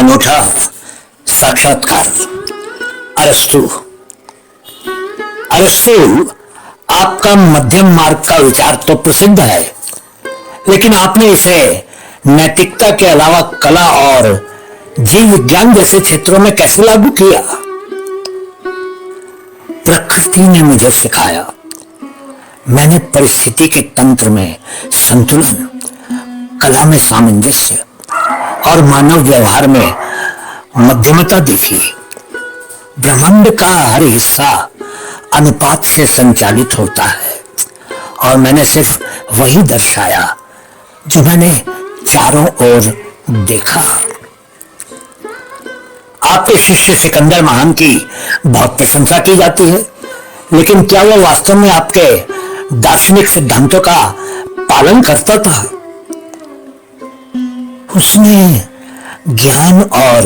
अनूठा साक्षात्कार। अरस्तु। अरस्तु, आपका मध्यम मार्ग का विचार तो प्रसिद्ध है, लेकिन आपने इसे नैतिकता के अलावा कला और जीव विज्ञान जैसे क्षेत्रों में कैसे लागू किया? प्रकृति ने मुझे सिखाया। मैंने परिस्थिति के तंत्र में संतुलन, कला में सामंजस्य और मानव व्यवहार में मध्यमता देखी। ब्रह्मांड का हर हिस्सा अनुपात से संचालित होता है और मैंने सिर्फ वही दर्शाया जो मैंने चारों ओर देखा। आपके शिष्य सिकंदर महान की बहुत प्रशंसा की जाती है, लेकिन क्या वह वास्तव में आपके दार्शनिक सिद्धांतों का पालन करता था? उसने ज्ञान और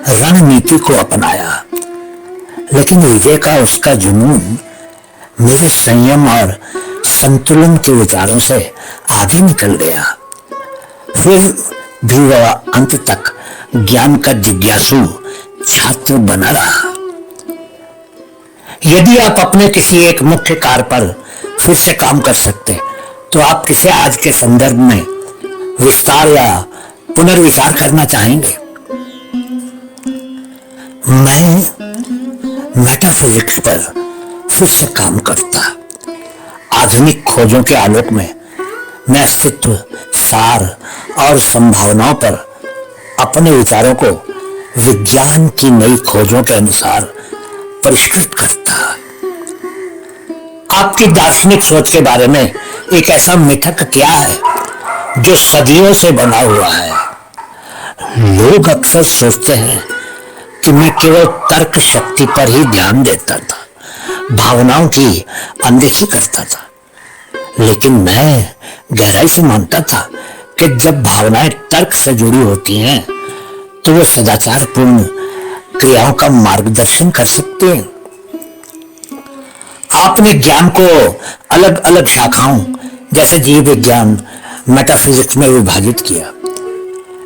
रणनीति को अपनाया, लेकिन विजय का उसका जुनून मेरे संयम और संतुलन के विचारों से आगे निकल गया। फिर भी वह अंत तक ज्ञान का जिज्ञासु छात्र बना रहा। यदि आप अपने किसी एक मुख्य कार्य पर फिर से काम कर सकते, तो आप किसे आज के संदर्भ में विस्तार या पुनर्विचार करना चाहेंगे? मैं मेटाफिजिक्स पर फिर से काम करता। आधुनिक खोजों के आलोक में मैं अस्तित्व, सार और संभावनाओं पर अपने विचारों को विज्ञान की नई खोजों के अनुसार परिष्कृत करता। आपकी दार्शनिक सोच के बारे में एक ऐसा मिथक क्या है जो सदियों से बना हुआ है? लोग अक्सर सोचते हैं कि मैं केवल तर्क शक्ति पर ही ध्यान देता था, भावनाओं की अनदेखी करता था। लेकिन मैं गहराई से मानता था कि जब भावनाएं तर्क से जुड़ी होती हैं, तो वे सदाचारपूर्ण क्रियाओं का मार्गदर्शन कर सकते हैं। आपने ज्ञान को अलग अलग शाखाओं जैसे जीव विज्ञान, मेटाफिजिक्स में विभाजित किया।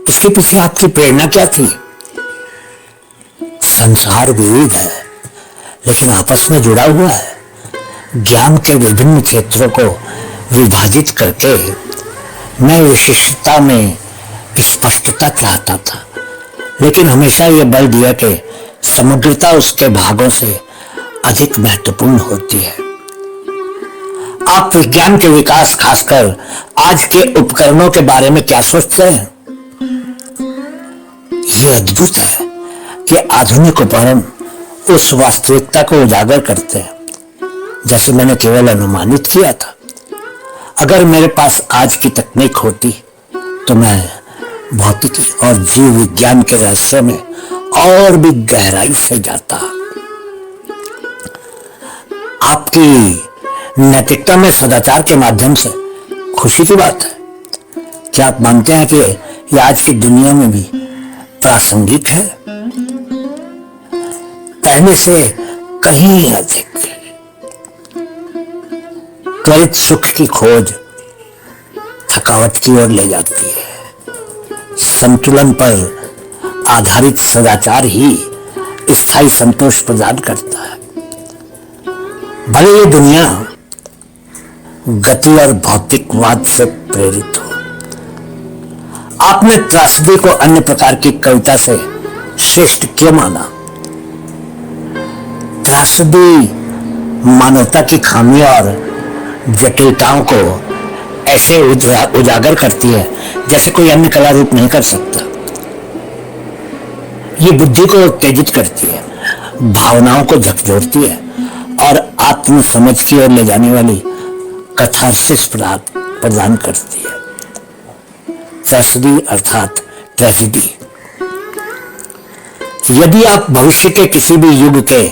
इसके पीछे आपकी प्रेरणा क्या थी? संसार विविध है, लेकिन आपस में जुड़ा हुआ है। ज्ञान के विभिन्न क्षेत्रों को विभाजित करके मैं विशिष्टता में स्पष्टता चाहता था, लेकिन हमेशा यह बल दिया कि समग्रता उसके भागों से अधिक महत्वपूर्ण होती है। आप विज्ञान के विकास, खासकर आज के उपकरणों के बारे में क्या सोचते हैं? यह अद्भुत है कि आधुनिक उपकरण उस वास्तविकता को उजागर करते हैं जैसे मैंने केवल अनुमानित किया था। अगर मेरे पास आज की तकनीक होती, तो मैं भौतिकी और जीव विज्ञान के रहस्य में और भी गहराई से जाता। आपकी नैतिकता में सदाचार के माध्यम से खुशी की बात है। क्या आप मानते हैं कि यह आज की दुनिया में भी प्रासंगिक है? पहले से कहीं अधिक। त्वरित सुख की खोज थकावट की ओर ले जाती है। संतुलन पर आधारित सदाचार ही स्थायी संतोष प्रदान करता है। भले ये दुनिया गति और भौतिकवाद से प्रेरित हो। आपने त्रासदी को अन्य प्रकार की कविता से श्रेष्ठ क्यों माना? त्रासदी मानवता की खामियों और जटिलताओं को ऐसे उजागर करती है जैसे कोई अन्य कला रूप नहीं कर सकता। ये बुद्धि को उत्तेजित करती है, भावनाओं को झकझोरती है और आत्म समझ की ओर ले जाने वाली कथारसिस प्रदान करती है। त्रासदी अर्थात ट्रेजेडी। यदि आप भविष्य के किसी भी युग के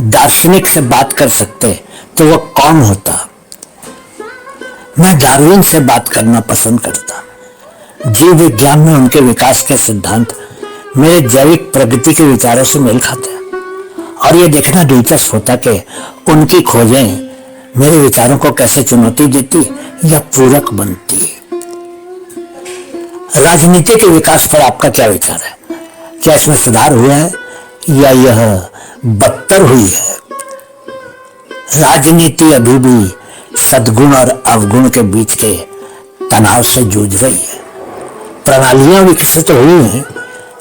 दार्शनिक से बात कर सकते, तो वह कौन होता? मैं डार्विन से बात करना पसंद करता। जीव विज्ञान में उनके विकास के सिद्धांत मेरे जैविक प्रगति के विचारों से मेल खाते हैं और यह देखना दिलचस्प होता कि उनकी खोजें मेरे विचारों को कैसे चुनौती देती या पूरक बनती। राजनीति के विकास पर आपका क्या विचार है? क्या इसमें सुधार हुआ है या यह बदतर हुई है? राजनीति अभी भी सद्गुण और अवगुण के बीच के तनाव से जूझ रही है। प्रणालियां विकसित हुई हैं,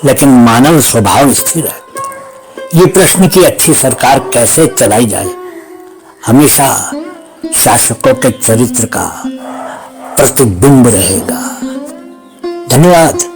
लेकिन मानव स्वभाव स्थिर है। ये प्रश्न की अच्छी सरकार कैसे चलाई जाए हमेशा शासकों के चरित्र का प्रतिबिंब रहेगा। धन्यवाद।